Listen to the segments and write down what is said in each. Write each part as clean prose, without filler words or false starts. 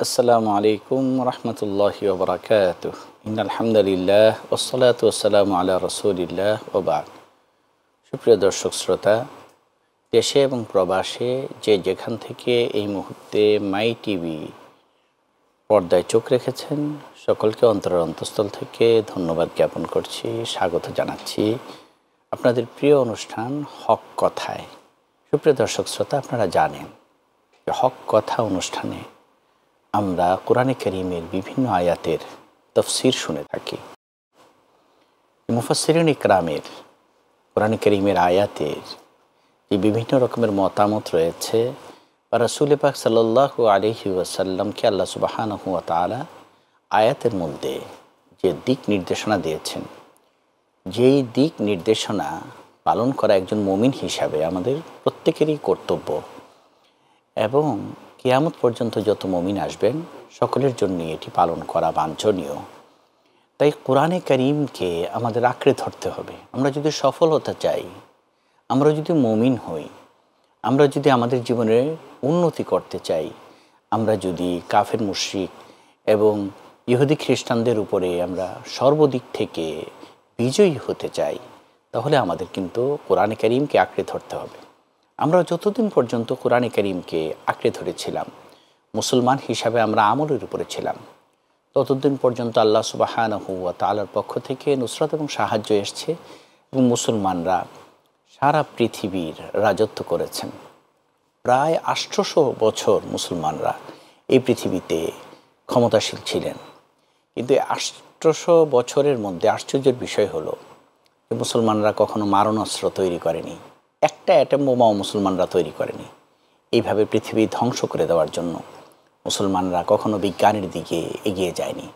আসসালামু আলাইকুম রহমতুল্লাহি ওয়া বারাকাতুহু ইন্নাল হামদুলিল্লাহ ওয়াসসালাতু ওয়াসসালামু আলা রাসূলিল্লাহ ওয়া বা'দ। সুপ্রিয় দর্শক শ্রোতা, দেশে এবং প্রবাসে যে যেখান থেকে এই মুহূর্তে মাই টিভি পর্দায় চোখ রেখেছেন, সকলকে অন্তরের অন্তঃস্থল থেকে ধন্যবাদ জ্ঞাপন করছি, স্বাগত জানাচ্ছি আপনাদের প্রিয় অনুষ্ঠান হক কথায়। সুপ্রিয় দর্শক শ্রোতা, আপনারা জানেন যে হক কথা অনুষ্ঠানে আমরা কোরআনে কারীমের বিভিন্ন আয়াতের তাফসীর শুনে থাকি। মুফাসসিরিন ইকরামের কোরআনে কারীমের আয়াতের যে বিভিন্ন রকমের মতামত রয়েছে, বা রাসূল পাক সাল্লাল্লাহু আলাইহি ওয়াসাল্লামকে আল্লাহ সুবহানাহু ওয়া তাআলা আয়াতের মধ্যে যে দিক নির্দেশনা দিয়েছেন, যেই দিক নির্দেশনা পালন করা একজন মুমিন হিসাবে আমাদের প্রত্যেকেরই কর্তব্য, এবং কিয়ামত পর্যন্ত যত মুমিন আসবেন সকলের জন্য এটি পালন করা বাঞ্ছনীয়। তাই কোরআনে কারীমকে আমাদের আঁকড়ে ধরতে হবে। আমরা যদি সফল হতে চাই, আমরা যদি মুমিন হই, আমরা যদি আমাদের জীবনে উন্নতি করতে চাই, আমরা যদি কাফের মুশরিক এবং ইহুদি খ্রিস্টানদের উপরে আমরা সর্বদিক থেকে বিজয়ী হতে চাই, তাহলে আমাদের কিন্তু কোরআনে কারীমকে আঁকড়ে ধরতে হবে। আমরা যতদিন পর্যন্ত কোরআনে কারীমকে আঁকড়ে ধরেছিলাম, মুসলমান হিসাবে আমরা আমলের উপরে ছিলাম, ততদিন পর্যন্ত আল্লাহ সুবহানাহু ওয়া তাআলার পক্ষ থেকে নুসরত এবং সাহায্য এসছে, এবং মুসলমানরা সারা পৃথিবীর রাজত্ব করেছেন। প্রায় ৮০০ বছর মুসলমানরা এই পৃথিবীতে ক্ষমতাশীল ছিলেন। কিন্তু ৮০০ বছরের মধ্যে আশ্চর্যের বিষয় হলো যে মুসলমানরা কখনো মারণাস্ত্র তৈরি করেনি, একটা অ্যাটম বোমাও মুসলমানরা তৈরি করেনি। এইভাবে পৃথিবী ধ্বংস করে দেওয়ার জন্য মুসলমানরা কখনো বিজ্ঞানের দিকে এগিয়ে যায়নি,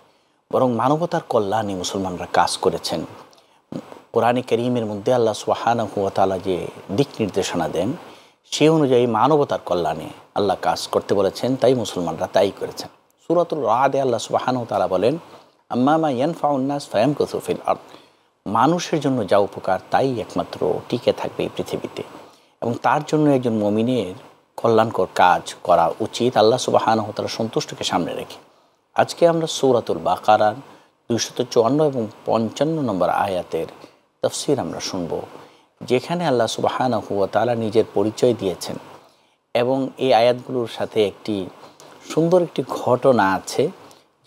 বরং মানবতার কল্যাণে মুসলমানরা কাজ করেছেন। কোরআনে কারীমের মধ্যে আল্লাহ সুবহানাহু ওয়া তাআলা যে দিক নির্দেশনা দেন, সে অনুযায়ী মানবতার কল্যাণে আল্লাহ কাজ করতে বলেছেন, তাই মুসলমানরা তাই করেছেন। সূরাতুল রা'দে আল্লাহ সুবহানাহু ওয়া তাআলা বলেন, আম্মা মা ইয়ানফাউন নাস ফায়ামকুসু ফিল আরদ। মানুষের জন্য যা উপকার তাই একমাত্র টিকে থাকবে এই পৃথিবীতে, এবং তার জন্য একজন মুমিনের কল্যাণকর কাজ করা উচিত আল্লাহ সুবহানাহু ওয়া তাআলার সন্তুষ্টিকে সামনে রেখে। আজকে আমরা সূরাতুল বাকারার ২৫৪ এবং ৫৫ নম্বর আয়াতের তাফসীর আমরা শুনব, যেখানে আল্লাহ সুবহানাহু ওয়া তাআলা নিজের পরিচয় দিয়েছেন, এবং এই আয়াতগুলোর সাথে একটি সুন্দর একটি ঘটনা আছে,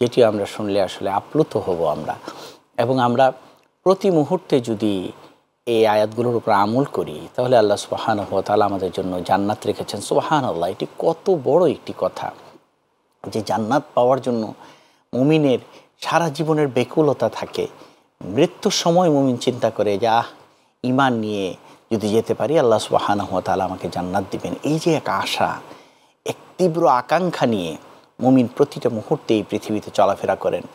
যেটি আমরা শুনলে আসলে আপ্লুত হব আমরা। এবং আমরা প্রতি মুহূর্তে যদি এই আয়াতগুলোর উপর আমল করি, তাহলে আল্লাহ সুবহানাহু ওয়া তাআলা আমাদের জন্য জান্নাত রেখেছেন। সুবহানাল্লাহ, এটি কত বড় একটি কথা যে জান্নাত পাওয়ার জন্য মুমিনের সারা জীবনের ব্যাকুলতা থাকে। মৃত্যুর সময় মুমিন চিন্তা করে যে ঈমান নিয়ে যদি যেতে পারি, আল্লাহ সুবহানাহু ওয়া তাআলা আমাকে জান্নাত দিবেন। এই যে এক আশা, এক তীব্র আকাঙ্ক্ষা নিয়ে মুমিন প্রতিটা মুহূর্তে এই পৃথিবীতে চলাফেরা করেন।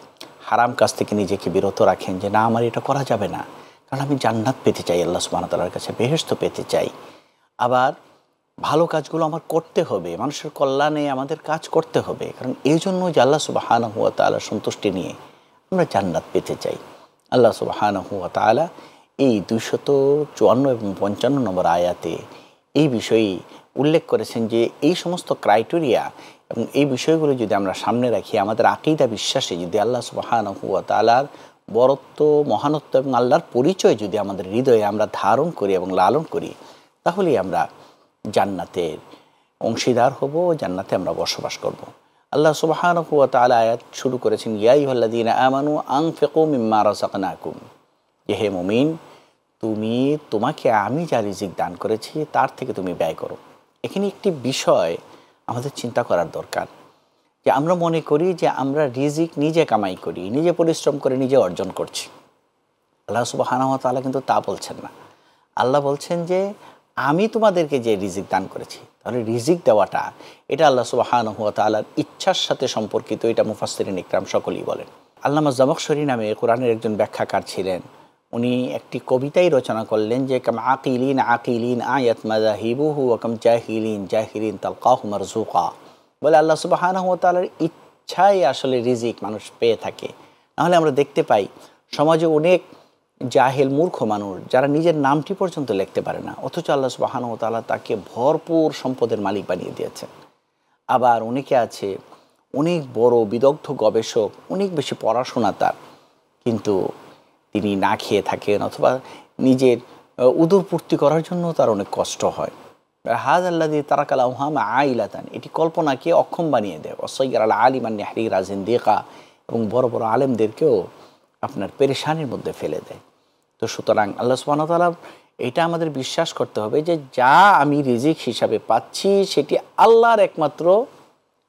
হারাম কাজ থেকে নিজেকে বিরত রাখেন, যে না, আমার এটা করা যাবে না, কারণ আমি জান্নাত পেতে চাই, আল্লাহ সুবহানাহু ওয়া তাআলার কাছে বেহেশত পেতে চাই। আবার ভালো কাজগুলো আমার করতে হবে, মানুষের কল্যাণে আমাদের কাজ করতে হবে, কারণ এই জন্য যে আল্লাহ সুবহানাহু ওয়া তাআলার সন্তুষ্টি নিয়ে আমরা জান্নাত পেতে চাই। আল্লাহ সুবহানাহু ওয়া তাআলা এই ২৫৪ এবং ৫৫ নম্বর আয়াতে এই বিষয়ে উল্লেখ করেছেন যে এই সমস্ত ক্রাইটেরিয়া এবং এই বিষয়গুলো যদি আমরা সামনে রাখি, আমাদের আকীদা বিশ্বাসে যদি আল্লাহ সুবহানাহু ওয়া তাআলার বরত্ব, মহানত্ব এবং আল্লাহর পরিচয় যদি আমাদের হৃদয়ে আমরা ধারণ করি এবং লালন করি, তাহলেই আমরা জান্নাতের অংশীদার হব, জান্নাতে আমরা বসবাস করব। আল্লাহ সুবহানাহু ওয়া তাআলা আয়াত শুরু করেছেন, ইয়া আইয়ুহাল্লাযীনা আমানু আনফিকু মিম্মা রাযাকনাকুম। যে হে মুমিন, তোমাকে আমি যা রিজিক দান করেছি তার থেকে তুমি ব্যয় করো। এখানে একটি বিষয় আমাদের চিন্তা করার দরকার, যে আমরা মনে করি যে আমরা রিজিক নিজে কামাই করি, নিজে পরিশ্রম করে নিজে অর্জন করছি। আল্লাহ সুবহানাহু ওয়া তাআলা কিন্তু তা বলছেন না। আল্লাহ বলছেন যে আমি তোমাদেরকে যে রিজিক দান করেছি, তাহলে রিজিক দেওয়াটা এটা আল্লাহ সুবহানাহু ওয়া তাআলার ইচ্ছার সাথে সম্পর্কিত। এটা মুফাসসিরিন ইকরাম সকলেই বলেন। আল্লামা জামাখশরী নামে কোরআনের একজন ব্যাখ্যাকার ছিলেন। উনি একটি কবিতাই রচনা করলেন যে কাম আকিলিন আকিলিন আয়াত মাযাহিবুহু ওয়া কাম জাহিলিন জাহিলিন তালকাহু মারযুকা। বলে আল্লাহ সুবহানাহু ওয়া তাআলার ইচ্ছাই আসলে রিজিক মানুষ পেয়ে থাকে। নাহলে আমরা দেখতে পাই সমাজে অনেক জাহেল মূর্খ মানুষ যারা নিজের নামটি পর্যন্ত লিখতে পারে না, অথচ আল্লাহ সুবহানাহু ওয়া তাআলা তাকে ভরপুর সম্পদের মালিক বানিয়ে দিয়েছেন। আবার অনেকে আছে অনেক বড় বিদগ্ধ গবেষক, অনেক বেশি পড়াশোনা তার, কিন্তু তিনি না খেয়ে থাকেন অথবা নিজের উদরপূর্তি করার জন্য তার অনেক কষ্ট হয়। হাজ আল্লাদি তারাকাল আউহাম আইলাতান, এটি কল্পনাকে অক্ষম বানিয়ে দেয়। অসৈয়ার আল আলিমান নেহরি রাজিন দেখা, এবং বড় বড় আলেমদেরকেও আপনার পেরেশানির মধ্যে ফেলে দেয়। তো সুতরাং আল্লাহ সুবহানাহু ওয়া তাআলা এটা আমাদের বিশ্বাস করতে হবে যে যা আমি রিজিক হিসাবে পাচ্ছি সেটি আল্লাহর একমাত্র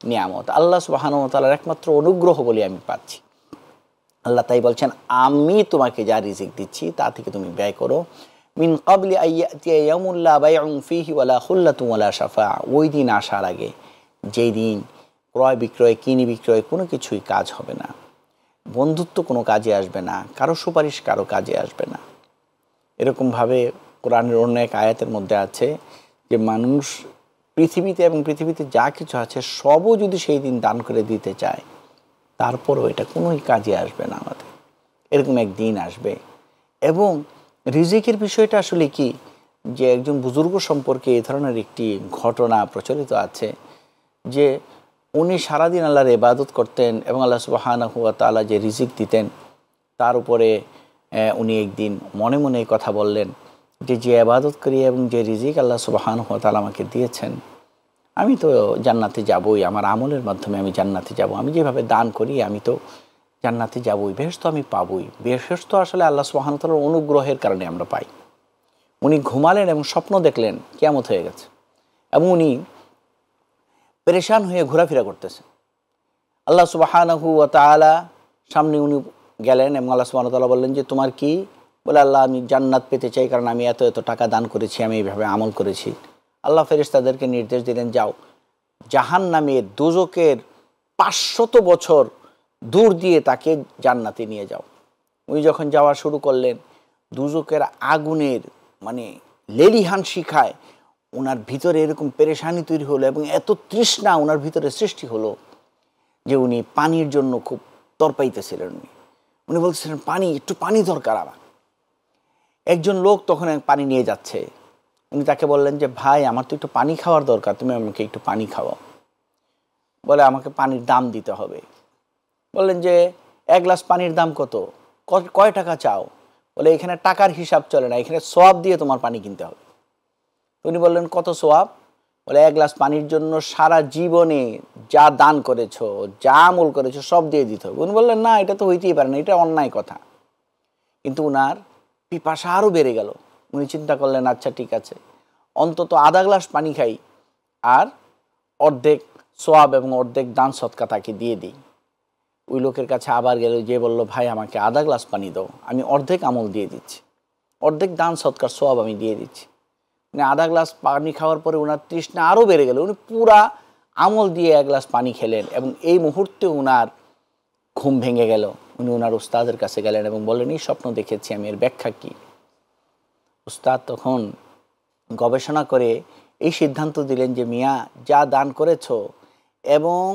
নিয়ামত, আল্লাহ সুবহানাহু ওয়া তাআলার একমাত্র অনুগ্রহ বলে আমি পাচ্ছি। আল্লাহ তাই বলছেন, আমি তোমাকে যা রিজিক দিচ্ছি তা থেকে তুমি ব্যয় করো। মিন ক্বাবলি আইয়াতিয়া ইয়াউমুন লা বাইউন ফীহি ওয়ালা খুল্লাতুন ওয়ালা শাফাআ, ওই দিন আসার আগে যেই দিন ক্রয় বিক্রয়, কিনি বিক্রয় কোনো কিছুই কাজ হবে না, বন্ধুত্ব কোনো কাজে আসবে না, কারো সুপারিশ কারো কাজে আসবে না। এরকমভাবে কোরআনের অন্য এক আয়াতের মধ্যে আছে যে মানুষ পৃথিবীতে এবং পৃথিবীতে যা কিছু আছে সবও যদি সেই দিন দান করে দিতে চায়, তারপরও এটা কোনোই কাজে আসবে না আমাদের। এরকম এক দিন আসবে। এবং রিজিকের বিষয়টা আসলে কি, যে একজন বুজুর্গ সম্পর্কে এই ধরনের একটি ঘটনা প্রচলিত আছে যে উনি সারাদিন আল্লাহর ইবাদত করতেন এবং আল্লাহ সুবহানাহু ওয়া তাআলা যে রিজিক দিতেন তার উপরে উনি একদিন মনে মনে এই কথা বললেন যে ইবাদত করি এবং যে রিজিক আল্লাহ সুবহানাহু ওয়া তাআলা আমাকে দিয়েছেন, আমি তো জান্নাতে যাবই, আমার আমলের মাধ্যমে আমি জান্নাতে যাব, আমি যেভাবে দান করি আমি তো জান্নাতে যাবই, বেহেশত আমি পাবই। বেহেশত আসলে আল্লাহ সুবহানাহু ওয়া তাআলার অনুগ্রহের কারণে আমরা পাই। উনি ঘুমালেন এবং স্বপ্ন দেখলেন কিয়ামত হয়ে গেছে, এবং উনি পেরেশান হয়ে ঘোরাফেরা করতেছেন। আল্লাহ সুবহানাহু ওয়া তাআলা সামনে উনি গেলেন এবং আল্লাহ সুবহানাহু ওয়া তাআলা বললেন যে তোমার কি? বলে, আল্লাহ আমি জান্নাত পেতে চাই, কারণ আমি এত এত টাকা দান করেছি, আমি এইভাবে আমল করেছি। আল্লাহ ফেরেশতাদেরকে নির্দেশ দিলেন, যাও জাহান্নামের দোজখের 500 বছর দূর দিয়ে তাকে জান্নাতে নিয়ে যাও। উনি যখন যাওয়া শুরু করলেন, দোজখের আগুনের মানে লেলিহান শিখায় ওনার ভিতরে এরকম পেরেশানি তৈরি হলো এবং এত তৃষ্ণা ওনার ভিতরে সৃষ্টি হলো যে উনি পানির জন্য খুব তরপাইতেছিলেন। উনি বলতেছিলেন, পানি, একটু পানি দরকার আমার। একজন লোক তখন পানি নিয়ে যাচ্ছে। উনি তাকে বললেন যে ভাই, আমার তো একটু পানি খাওয়ার দরকার, তুমি আমাকে একটু পানি খাওয়াও। বলে, আমাকে পানির দাম দিতে হবে। বললেন যে 1 গ্লাস পানির দাম কত? কয় টাকা চাও? বলে, এখানে টাকার হিসাব চলে না, এখানে সওয়াব দিয়ে তোমার পানি কিনতে হবে। উনি বললেন, কত সওয়াব? বলে, 1 গ্লাস পানির জন্য সারা জীবনে যা দান করেছো, যা আমল করেছো সব দিয়ে দিতে হবে। উনি বললেন, না, এটা তো হইতেই পারে না, এটা অন্যায় কথা। কিন্তু উনার পিপাসা আরও বেড়ে গেল। উনি চিন্তা করলেন, আচ্ছা ঠিক আছে, অন্তত আধা গ্লাস পানি খাই আর অর্ধেক সওয়াব এবং অর্ধেক দান সদকা তাকে দিয়ে দিই। ওই লোকের কাছে আবার গেল, যে বলল, ভাই আমাকে আধা গ্লাস পানি দাও, আমি অর্ধেক আমল দিয়ে দিচ্ছি, অর্ধেক দান সদকার সওয়াব আমি দিয়ে দিচ্ছি। মানে আধা গ্লাস পানি খাওয়ার পরে ওনার তৃষ্ণা আরও বেড়ে গেল। উনি পুরা আমল দিয়ে 1 গ্লাস পানি খেলেন এবং এই মুহূর্তে ওনার ঘুম ভেঙে গেল। উনি ওনার উস্তাদের কাছে গেলেন এবং বললেন, এই স্বপ্ন দেখেছি আমি, এর ব্যাখ্যা কী? উস্তাদ তখন গবেষণা করে এই সিদ্ধান্ত দিলেন যে মিয়া, যা দান করেছো এবং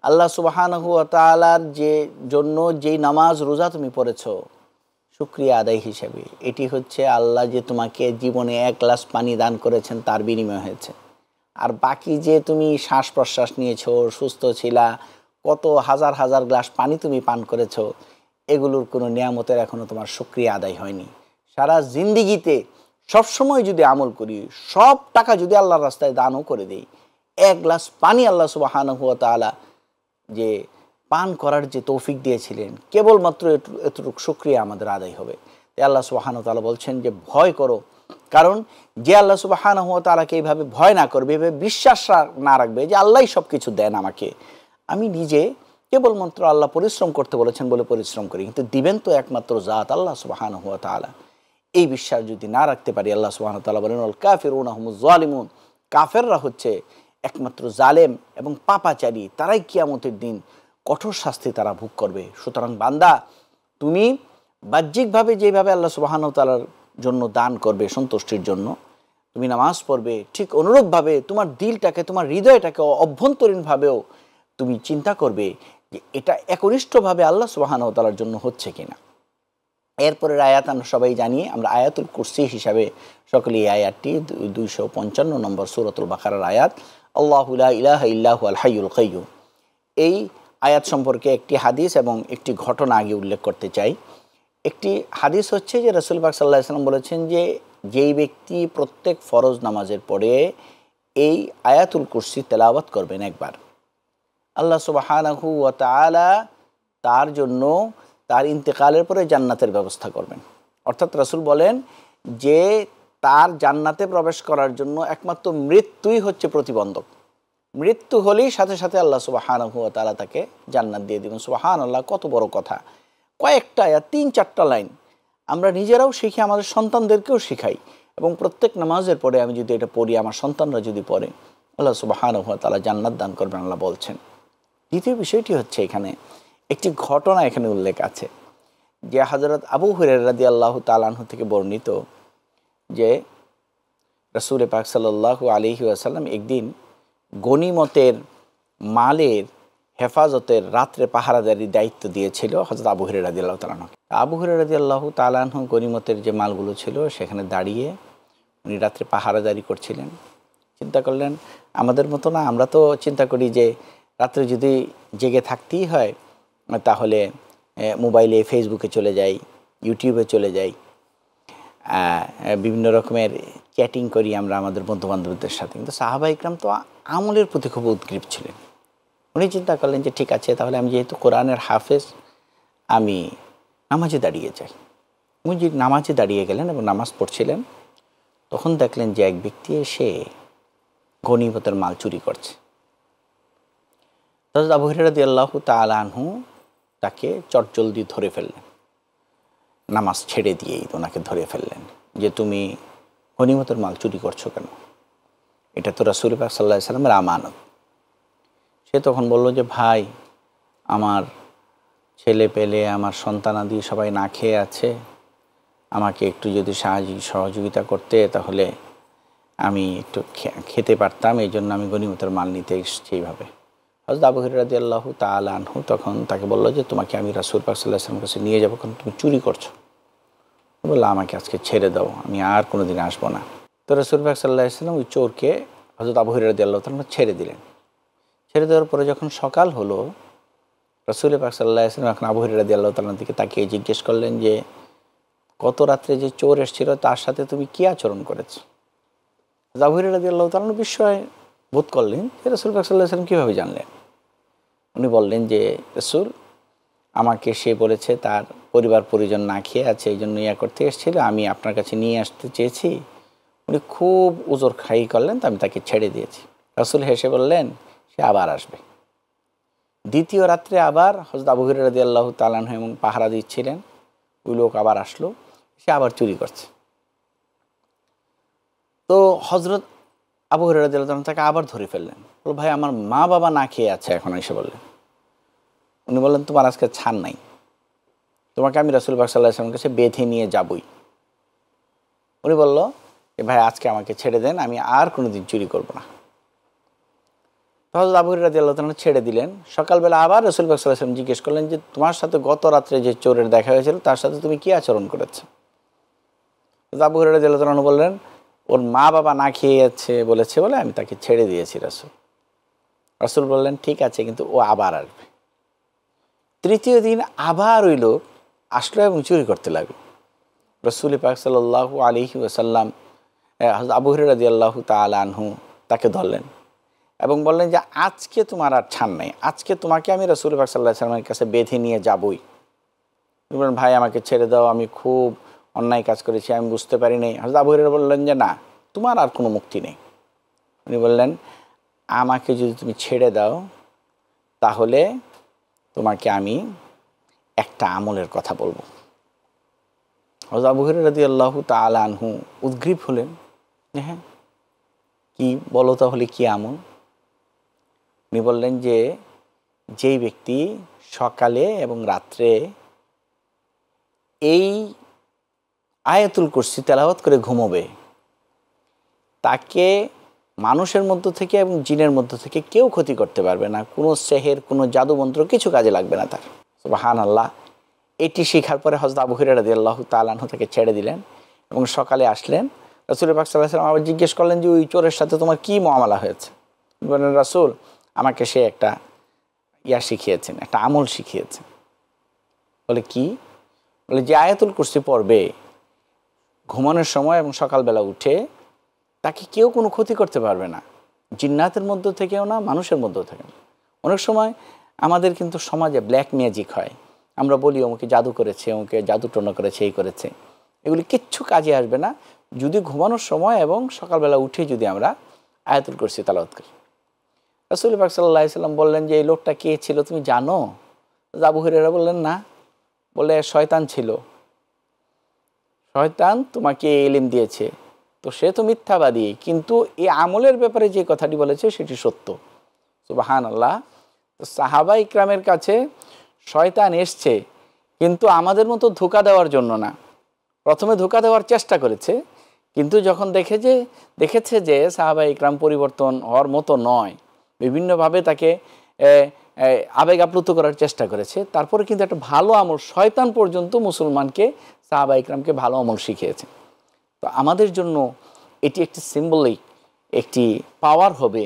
আল্লাহ সুবহানাহু ওয়া তাআলার যে জন্য যেই নামাজ রোজা তুমি পড়েছো শুকরিয়া আদায় হিসেবে, এটি হচ্ছে আল্লাহ যে তোমাকে জীবনে 1 গ্লাস পানি দান করেছেন তার বিনিময় হয়েছে। আর বাকি যে তুমি শ্বাস প্রশ্বাস নিয়েছো, সুস্থ ছিলা, কত হাজার হাজার গ্লাস পানি তুমি পান করেছো, এগুলোর কোনো নিয়ামতের এখনও তোমার শুকরিয়া আদায় হয়নি। সারা জিন্দিগিতে সবসময় যদি আমল করি, সব টাকা যদি আল্লাহর রাস্তায় দানও করে দেই, 1 গ্লাস পানি আল্লাহ সুবহানাহু ওয়া তাআলা যে পান করার যে তৌফিক দিয়েছিলেন, কেবলমাত্র এতটুকু শুকরিয়া আমাদের আদায় হবে। তাই আল্লাহ সুবহানাহু ওয়া তাআলা বলছেন যে ভয় করো, কারণ যে আল্লাহ সুবহানাহু ওয়া তাআলাকে এইভাবে ভয় না করবে, এইভাবে বিশ্বাস না রাখবে যে আল্লাহই সব কিছু দেন আমাকে, আমি নিজে কেবলমাত্র আল্লাহ পরিশ্রম করতে বলেছেন বলে পরিশ্রম করি, কিন্তু দিবেন তো একমাত্র জাত আল্লাহ সুবহানাহু ওয়া তাআলা। এই বিশ্বাস যদি না রাখতে পারি, আল্লাহ সুবহানাহু ওয়া তাআলা বলেন, আল কাফিরুনা হুমুজ জালিমুন, কাফেররা হচ্ছে একমাত্র জালেম এবং পাপাচারী, তারাই কিয়ামতের দিন কঠোর শাস্তি তারা ভোগ করবে। সুতরাং বান্দা, তুমি বাহ্যিকভাবে যেভাবে আল্লাহ সুবহানাহু ওয়া তাআলার জন্য দান করবে সন্তুষ্টির জন্য, তুমি নামাজ পড়বে, ঠিক অনুরূপভাবে তোমার দিলটাকে, তোমার হৃদয়টাকে অভ্যন্তরীণভাবেও তুমি চিন্তা করবে যে এটা একনিষ্ঠভাবে আল্লাহ সুবহানাহু ওয়া তাআলার জন্য হচ্ছে কিনা। এরপরের আয়াত আমরা সবাই জানি, আমরা আয়াতুল কুরসি হিসাবে সকলে এই আয়াতটি 255 নম্বর সূরাতুল বাকারার আয়াত, আল্লাহু লা ইলাহা ইল্লা হুয়াল হাইয়ুল কাইয়্যুম। এই আয়াত সম্পর্কে একটি হাদিস এবং একটি ঘটনা আগে উল্লেখ করতে চাই। একটি হাদিস হচ্ছে যে রাসূল পাক সাল্লাল্লাহু আলাইহি ওয়াসাল্লাম বলেছেন যে যেই ব্যক্তি প্রত্যেক ফরজ নামাজের পরে এই আয়াতুল কুরসি তেলাওয়াত করবেন একবার, আল্লাহ সুবহানাহু ওয়া তাআলা তার জন্য তার ইন্তেকালের পরে জান্নাতের ব্যবস্থা করবেন। অর্থাৎ রাসূল বলেন যে তার জান্নাতে প্রবেশ করার জন্য একমাত্র মৃত্যুই হচ্ছে প্রতিবন্ধক। মৃত্যু হলেই সাথে সাথে আল্লাহ সুবহানাহু ওয়া তাআলা তাকে জান্নাত দিয়ে দেবেন। সুবহানাল্লাহ, কত বড় কথা! কয়েকটা আয়াত, ৩-৪টা লাইন আমরা নিজেরাও শিখি, আমাদের সন্তানদেরকেও শিখাই, এবং প্রত্যেক নামাজের পরে আমি যদি এটা পড়ি, আমার সন্তানরা যদি পড়ে, আল্লাহ সুবহানাহু ওয়া তাআলা জান্নাত দান করবেন আল্লাহ বলছেন। দ্বিতীয় বিষয়টি হচ্ছে এখানে একটি ঘটনা এখানে উল্লেখ আছে যে হযরত আবু হুরায়রা রাদিয়াল্লাহু তাআলা আনহু থেকে বর্ণিত যে রাসূল পাক সাল্লাল্লাহু আলাইহি ওয়াসাল্লাম একদিন গনিমতের মালের হেফাজতের রাত্রে পাহারাদারির দায়িত্ব দিয়েছিল হযরত আবু হুরায়রা রাদিয়াল্লাহু তাআলা আনহু। আবু হুরায়রা রাদিয়াল্লাহু তাআলা আনহু গনিমতের যে মালগুলো ছিল সেখানে দাঁড়িয়ে উনি রাত্রে পাহারাদারি করছিলেন। চিন্তা করলেন, আমাদের মতো না, আমরা তো চিন্তা করি যে রাত্রে যদি জেগে থাকতেই হয় তাহলে মোবাইলে ফেসবুকে চলে যাই, ইউটিউবে চলে যাই, বিভিন্ন রকমের চ্যাটিং করি আমরা আমাদের বন্ধুবান্ধবদের সাথে। কিন্তু সাহাবা ইকরাম তো আমলের প্রতি খুব উদ্গ্রীব ছিলেন। উনি চিন্তা করলেন যে ঠিক আছে, তাহলে আমি যেহেতু কোরআনের হাফেজ, আমি নামাজে দাঁড়িয়ে যাই। উনি যে নামাজে দাঁড়িয়ে গেলেন এবং নামাজ পড়ছিলেন, তখন দেখলেন যে এক ব্যক্তি এসে গনিমতের মাল চুরি করছে। হযরত আবু হুরায়রা রাদিয়াল্লাহু তাআলা আনহু তাকে চটজলদি ধরে ফেললেন, নামাজ ছেড়ে দিয়েই ওনাকে ধরে ফেললেন যে তুমি গনিমতের মাল চুরি করছো কেন? এটা তো রাসূল পাক সাল্লাল্লাহু আলাইহি ওয়াসাল্লামের আমানত। সে তখন বলল যে ভাই, আমার ছেলে পেলে, আমার সন্তানাদি সবাই না খেয়ে আছে, আমাকে একটু যদি সহযোগিতা করতে তাহলে আমি একটু খেতে পারতাম, এই জন্য আমি গনিমতের মাল নিতে এসেছি এইভাবে। হযরত আবু হুরায়রা রাদিয়াল্লাহু তাআলা আনহু তখন তাকে বলল যে তোমাকে আমি রাসূল পাক সাল্লাল্লাহু আলাইহি ওয়াসাল্লামের কাছে নিয়ে যাবো, কারণ তুমি চুরি করছো। বলল আমাকে আজকে ছেড়ে দাও, আমি আর কোনো দিন আসবো না। তো রাসূল পাক সাল্লাল্লাহু আলাইহি ওয়াসাল্লাম ওই চোরকে হযরত আবু হুরায়রা রাদিয়াল্লাহু তাআলা ছেড়ে দিলেন। ছেড়ে দেওয়ার পরে যখন সকাল হলো, রাসূল পাক সাল্লাল্লাহু আলাইহি ওয়াসাল্লাম এখন আবু হুরায়রা রাদিয়াল্লাহু তাআলার দিকে তাকিয়ে জিজ্ঞেস করলেন যে গত রাত্রে যে চোর এসেছিল তার সাথে তুমি কী আচরণ করেছ? আবু হুরায়রা রাদিয়াল্লাহু তাআলা বিস্ময় বোধ করলেন যে রাসূল পাক সাল্লাল্লাহু আলাইহি ওয়াসাল্লাম কীভাবে জানলেন? উনি বললেন যে রাসূল, আমাকে সে বলেছে তার পরিবার পরিজন না খেয়ে আছে, এই জন্য ইয়া করতে এসেছিল, আমি আপনার কাছে নিয়ে আসতে চেয়েছি। উনি খুব উজর খাই করলেন, তো আমি তাকে ছেড়ে দিয়েছি। রাসূল হেসে বললেন সে আবার আসবে। দ্বিতীয় রাত্রে আবার হযরত আবু হুরায়রা রাদিয়াল্লাহু তাআলা আনহু এমন পাহারা দিচ্ছিলেন, ওই লোক আবার আসলো, সে আবার চুরি করছে। তো হযরত আবু হুরায়রা রাদিয়াল্লাহু তাআলা তাকে আবার ধরে ফেললেন। বলল ভাই, আমার মা বাবা না খেয়ে আছে এখন, এসে বললেন। উনি বললেন তোমার আজকে ছাড় নাই, তোমাকে আমি রাসূল পাক সাল্লাল্লাহু আলাইহি ওয়াসাল্লামের কাছে বেঁধে নিয়ে যাবই। উনি বলল যে ভাই আজকে আমাকে ছেড়ে দেন, আমি আর কোনো দিন চুরি করব না। হযরত আবু হুরায়রা রাদিয়াল্লাহু তাআলা ছেড়ে দিলেন। সকালবেলা আবার রাসূল পাক সাল্লাল্লাহু আলাইহি ওয়াসাল্লাম জিজ্ঞেস করলেন যে তোমার সাথে গত রাত্রে যে চোরের দেখা হয়েছিল তার সাথে তুমি কী আচরণ করেছো? আবু হুরায়রা রাদিয়াল্লাহু তাআলা বললেন ওর মা বাবা না খেয়ে আছে বলেছে বলে আমি তাকে ছেড়ে দিয়েছি রাসূল। রাসূল বললেন ঠিক আছে, কিন্তু ও আবার আসবে। তৃতীয় দিন আবার ওই লোক আসলো এবং চুরি করতে লাগলো। রাসূল পাক সাল্লাল্লাহু আলাইহি ওয়াসাল্লাম হযরত আবু হুরায়রা রাদিয়াল্লাহু তাআলা আনহু তাকে ধরলেন এবং বললেন যে আজকে তোমার আর ছাড় নাই, আজকে তোমাকে আমি রাসূল পাক সাল্লাল্লাহু আলাইহি ওয়াসাল্লামের কাছে বেঁধে নিয়ে যাবই। বললেন ভাই আমাকে ছেড়ে দাও, আমি খুব অন্যায় কাজ করেছি, আমি বুঝতে পারি নাই। হযরত আবু হুরায়রা বললেন যে না, তোমার আর কোনো মুক্তি নেই। উনি বললেন আমাকে যদি তুমি ছেড়ে দাও তাহলে তোমাকে আমি একটা আমলের কথা বলবো। হযরত আবু হুরায়রা রাদিয়াল্লাহু তাআলা আনহু উদ্গ্রীব হলেন যে হ্যাঁ, কি বলো তাহলে কি আমল? উনি বললেন যে যেই ব্যক্তি সকালে এবং রাত্রে এই আয়াতুল কুরসি তেলাওয়াত করে ঘুমোবে, তাকে মানুষের মধ্য থেকে এবং জিনের মধ্য থেকে কেউ ক্ষতি করতে পারবে না, কোনো সেহের, কোনো জাদুমন্ত্র কিছু কাজে লাগবে না তার। সুবহানাল্লাহ। এটি শেখার পরে হযরত আবু হুরায়রা রাদিয়াল্লাহু তাআলা আনহু তাকে ছেড়ে দিলেন এবং সকালে আসলেন। রাসূল পাক সাল্লাল্লাহু আলাইহি ওয়াসাল্লাম আবার জিজ্ঞেস করলেন যে ওই চোরের সাথে তোমার কী মুআমালা হয়েছে? বললেন রাসূল, আমাকে সে একটা ইয়া শিখিয়েছেন, একটা আমল শিখিয়েছেন। বলে কি? বলে যে আয়াতুল কুরসি পড়বে ঘুমানোর সময় এবং সকালবেলা উঠে, তাকে কেউ কোনো ক্ষতি করতে পারবে না, জিন্নাতের মধ্য থেকেও না, মানুষের মধ্যেও থেকে না। অনেক সময় আমাদের কিন্তু সমাজে ব্ল্যাক ম্যাজিক হয়, আমরা বলি ওকে জাদু করেছে, ওকে জাদুটনা করেছে, এই করেছে। এগুলি কিচ্ছু কাজে আসবে না যদি ঘুমানোর সময় এবং সকালবেলা উঠে যদি আমরা আয়াতুল কুরসি তেলাওয়াত করি। রাসূল পাক সাল্লাল্লাহু আলাইহি সাল্লাম বললেন যে এই লোকটা কে ছিল তুমি জানো? আবু হুরায়রা বললেন না। বলে শয়তান ছিল, শয়তান তোমাকে ইলম দিয়েছে। তো সে তো মিথ্যাবাদী, কিন্তু এই আমলের ব্যাপারে যে কথাটি বলেছে সেটি সত্য। সুবহানাল্লাহ। তো সাহাবা ইকরামের কাছে শয়তান এসছে, কিন্তু আমাদের মতো ধোঁকা দেওয়ার জন্য না। প্রথমে ধোঁকা দেওয়ার চেষ্টা করেছে, কিন্তু যখন দেখেছে যে সাহাবা ইকরাম পরিবর্তন হওয়ার মতো নয়, বিভিন্নভাবে তাকে আবেগ আপ্লুত করার চেষ্টা করেছে, তারপরে কিন্তু একটা ভালো আমল, শয়তান পর্যন্ত মুসলমানকে, সাহাবা ইকরামকে ভালো আমল শিখিয়েছে। তো আমাদের জন্য এটি একটি সিম্বলিক, একটি পাওয়ার হবে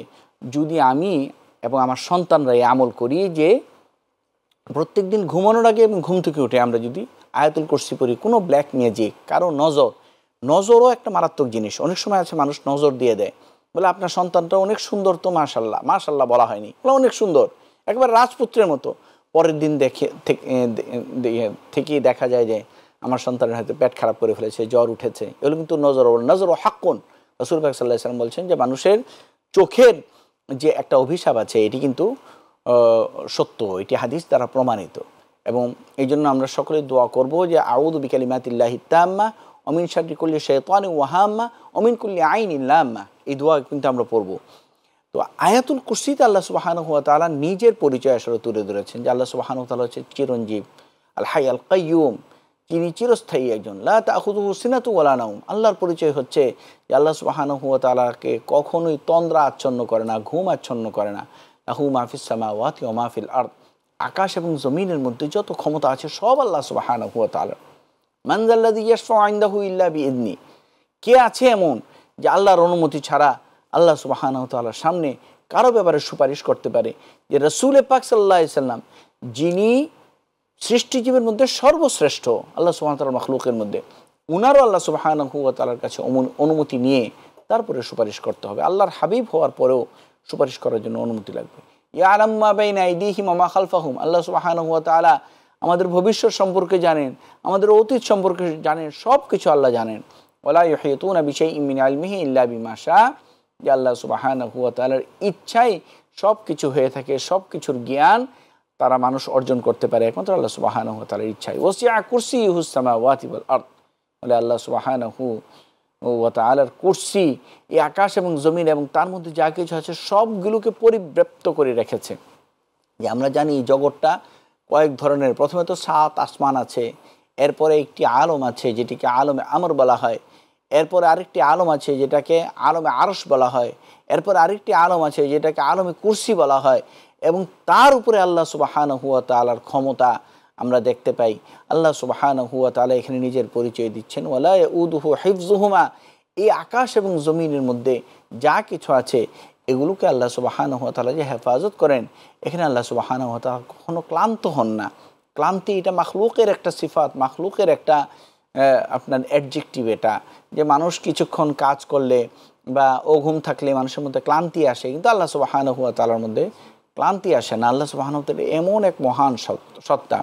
যদি আমি এবং আমার সন্তানরা এই আমল করি, যে প্রত্যেক দিন ঘুমানোর আগে এবং ঘুম থেকে উঠে আমরা যদি আয়াতুল কুরসি পড়ি। কোনো ব্ল্যাক ম্যাজিক, কারো নজরও একটা মারাত্মক জিনিস। অনেক সময় আছে মানুষ নজর দিয়ে দেয়, বলে আপনার সন্তানটা অনেক সুন্দর, তো মাশাল্লাহ। মাশাল্লাহ বলা হয়নি, বলে অনেক সুন্দর, একবার রাজপুত্রের মতো। পরের দিন থেকেই দেখা যায় যে আমার সন্তানের হয়তো পেট খারাপ করে ফেলেছে, জ্বর উঠেছে। এগুলো কিন্তু নজর ও হাক্কুন। রাসূল পাক সাল্লাল্লাহু আলাইহি ওয়াসাল্লাম বলছেন যে মানুষের চোখের যে একটা অভিশাপ আছে, এটি কিন্তু সত্য, এটি হাদিস দ্বারা প্রমাণিত। এবং এই জন্য আমরা সকলে দোয়া করব যে আউযু বিকালিমাতিল্লাহি তাম্মা ওয়া মিন শাররি কুল্লি শাইতানিন ওয়া হাম্মা ওয়া মিন কুল্লি আইনিন লাম্মা। এই দোয়া কিন্তু আমরা পড়ব। তো আয়াতুল কুরসিতে আল্লাহ সুবহানাহু ওয়া তাআলা নিজের পরিচয় আসলে তুলে ধরেছেন যে আল্লাহ সুবহানাহু ওয়া তাআলা হচ্ছে চিরঞ্জীব, আল হাই আল কাইয়ুম, যিনি চিরস্থায়ী একজন। লা তাখুযুহু সিনাতু ওয়া লা নাওম। আল্লাহর পরিচয় হচ্ছে যে আল্লাহ সুবহানাহু ওয়া তাআলাকে কখনোই তন্দ্রা আচ্ছন্ন করে না, ঘুম আচ্ছন্ন করে না। লাহু মা ফিস সামাওয়াতি ওয়া মা ফিল আরদ। আকাশ এবং জমিনের মধ্যে যত ক্ষমতা আছে সব আল্লাহ সুবহানাহু ওয়া তাআলার। মান যাল্লাযী ইয়াশফাউ ইনদাহু ইল্লা বিইذনি। কে আছে এমন যে আল্লাহর অনুমতি ছাড়া আল্লাহ সুবহানাহু ওয়া তাআলার সামনে কারো ব্যাপারে সুপারিশ করতে পারে? যে রাসূল পাক সাল্লাল্লাহু আলাইহি সাল্লাম, যিনি সৃষ্টিজীবের মধ্যে সর্বশ্রেষ্ঠ আল্লাহ সুবহানাহু ওয়া তাআলার মাখলুকের মধ্যে, উনারও আল্লাহ সুবহানাহু ওয়া তাআলার কাছে অনুমতি নিয়ে তারপরে সুপারিশ করতে হবে। আল্লাহর হাবিব হওয়ার পরেও সুপারিশ করার জন্য অনুমতি লাগবে। ইয়ালামু মা বাইনা আইদিহিম ওয়া মা খালফাহুম। আল্লাহ সুবহানাহু ওয়া তাআলা আমাদের ভবিষ্যৎ সম্পর্কে জানেন, আমাদের অতীত সম্পর্কে জানেন, সব কিছু আল্লাহ জানেন। ওয়ালা ইউহিতুনা বিশাইইন মিন ইলমিহি ইল্লা বিমা শা। যে আল্লাহ সুবহানাহু ওয়া তাআলার ইচ্ছায় সব কিছু হয়ে থাকে, সব কিছুর জ্ঞান তারা মানুষ অর্জন করতে পারে একমাত্র আল্লাহ সুবহানাহু ওয়া তাআলার ইচ্ছায়। ওয়াসিআ কুরসিয়ুহুস সামাওয়াতি ওয়াল আরদ। বলে আল্লাহ সুবহানাহু ওয়া তাআলার কুরসি এই আকাশ এবং জমিন এবং তার মধ্যে যা কিছু আছে সবগুলোকে পরিব্যাপ্ত করে রেখেছে। যে আমরা জানি জগৎটা কয়েক ধরনের। প্রথমে তো 7 আসমান আছে, এরপরে একটি আলম আছে যেটিকে আলমে আমর বলা হয়, এরপরে আরেকটি আলম আছে যেটাকে আলমে আরশ বলা হয়, এরপরে আরেকটি আলম আছে যেটাকে আলমে কুরসি বলা হয়। এবং তার উপরে আল্লাহ সুবহানাহু ওয়া তাআলার ক্ষমতা আমরা দেখতে পাই। আল্লাহ সুবহানাহু ওয়া তাআলা এখানে নিজের পরিচয় দিচ্ছেন, ওয়ালা ইয়াউদুহু হিফযুহুমা। এই আকাশ এবং জমিনের মধ্যে যা কিছু আছে এগুলোকে আল্লাহ সুবহানাহু ওয়া তাআলা যে হেফাজত করেন, এখানে আল্লাহ সুবহানাহু ওয়া তাআলা কখনো ক্লান্ত হন না। ক্লান্তি এটা মাখলুকের একটা সিফাত, মাখলুকের একটা আপনার অ্যাডজেক্টিভ। এটা যে মানুষ কিছুক্ষণ কাজ করলে বা ঘুম থাকলে মানুষের মধ্যে ক্লান্তি আসে, কিন্তু আল্লাহ সুবহানাহু ওয়া তাআলার মধ্যে ক্লান্তি আসে না। আল্লাহ সুবহানাহু ওয়া তাআলা এমন এক মহান সত্তা,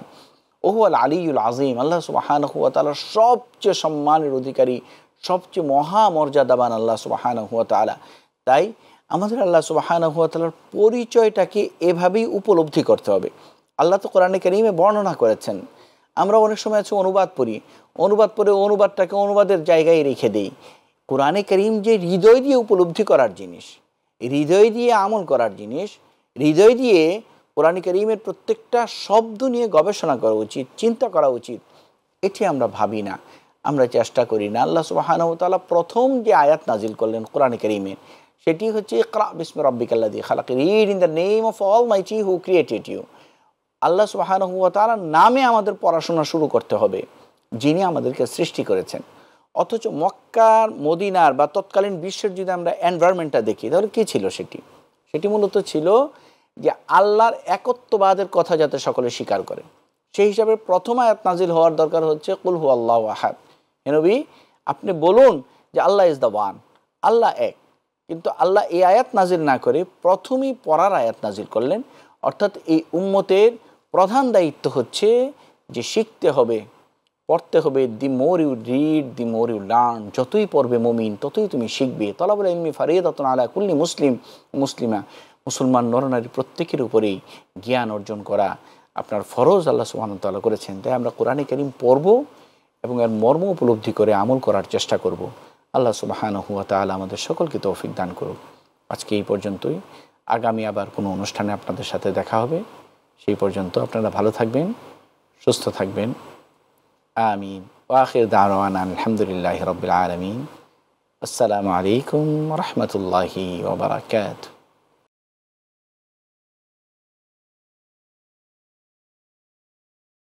ওহুয়াল আলিয়ুল আযীম। আল্লাহ সুবহানাহু ওয়া তাআলার সবচেয়ে সম্মানের অধিকারী, সবচেয়ে মহামর্যাদাবান আল্লাহ সুবহানাহু ওয়া তাআলা। তাই আমাদের আল্লাহ সুবহানাহু ওয়া তাআলার পরিচয়টাকে এভাবেই উপলব্ধি করতে হবে। আল্লাহ তো কোরআনে কারীমে বর্ণনা করেছেন। আমরা অনেক সময় আছে অনুবাদ পড়ি, অনুবাদ পড়ে অনুবাদটাকে অনুবাদের জায়গায় রেখে দেই। কোরআনে কারীম যে হৃদয় দিয়ে উপলব্ধি করার জিনিস, হৃদয় দিয়ে আমল করার জিনিস, হৃদয় দিয়ে কোরআনে কারীমের প্রত্যেকটা শব্দ নিয়ে গবেষণা করা উচিত, চিন্তা করা উচিত, এটি আমরা ভাবি না, আমরা চেষ্টা করি না। আল্লাহ সুবহানাহু ওয়া তাআলা প্রথম যে আয়াত নাজিল করলেন কোরআনে কারীমে, সেটি হচ্ছে ইকরা বিসমি রাব্বিকাল্লাযী খালাক। Read in the name of almighty who created you. আল্লাহ সুবহানাহু ওয়া তাআলার নামে আমাদের পড়াশোনা শুরু করতে হবে, যিনি আমাদেরকে সৃষ্টি করেছেন। অথচ মক্কার, মদিনার বা তৎকালীন বিশ্বের যদি আমরা এনভায়রনমেন্টটা দেখি, তাহলে কী ছিল সেটি মূলত ছিল যে আল্লাহর একত্ববাদের কথা যাতে সকলে স্বীকার করে। সেই হিসাবে প্রথম আয়াত নাজিল হওয়ার দরকার হচ্ছে কুল হু আল্লাহু আহাদ। হে নবী, আপনি বলুন যে আল্লাহ ইজ দ্য ওয়ান, আল্লাহ এক। কিন্তু আল্লাহ এই আয়াত নাজিল না করে প্রথমেই পড়ার আয়াত নাজিল করলেন। অর্থাৎ এই উম্মতের প্রধান দায়িত্ব হচ্ছে যে শিখতে হবে, পড়তে হবে। The more you read, the more you learn. যতই পড়বে মুমিন ততই তুমি শিখবে। তলাবুল ইলমি ফারিদাতুন আলা কুল্লি মুসলিম মুসলিমা। মুসলমান নরনারী প্রত্যেকের উপরেই জ্ঞান অর্জন করা আপনার ফরজ আল্লাহ সুবহানাহু ওয়া তাআলা করেছেন। তাই আমরা কোরআনে কারীম পড়ব এবং এর মর্ম উপলব্ধি করে আমল করার চেষ্টা করব। আল্লাহ সুবহানাহু ওয়া তাআলা আমাদের সকলকে তৌফিক দান করুক। আজকে এই পর্যন্তই। আগামী আবার কোনো অনুষ্ঠানে আপনাদের সাথে দেখা হবে। সেই পর্যন্ত আপনারা ভালো থাকবেন, সুস্থ থাকবেন। আমিন। ওয়া আখির দাওয়ানা আলহামদুলিল্লাহি রাব্বিল আলামিন। আসসালামু আলাইকুম ওয়া রাহমাতুল্লাহি ওয়া বারাকাতুহু।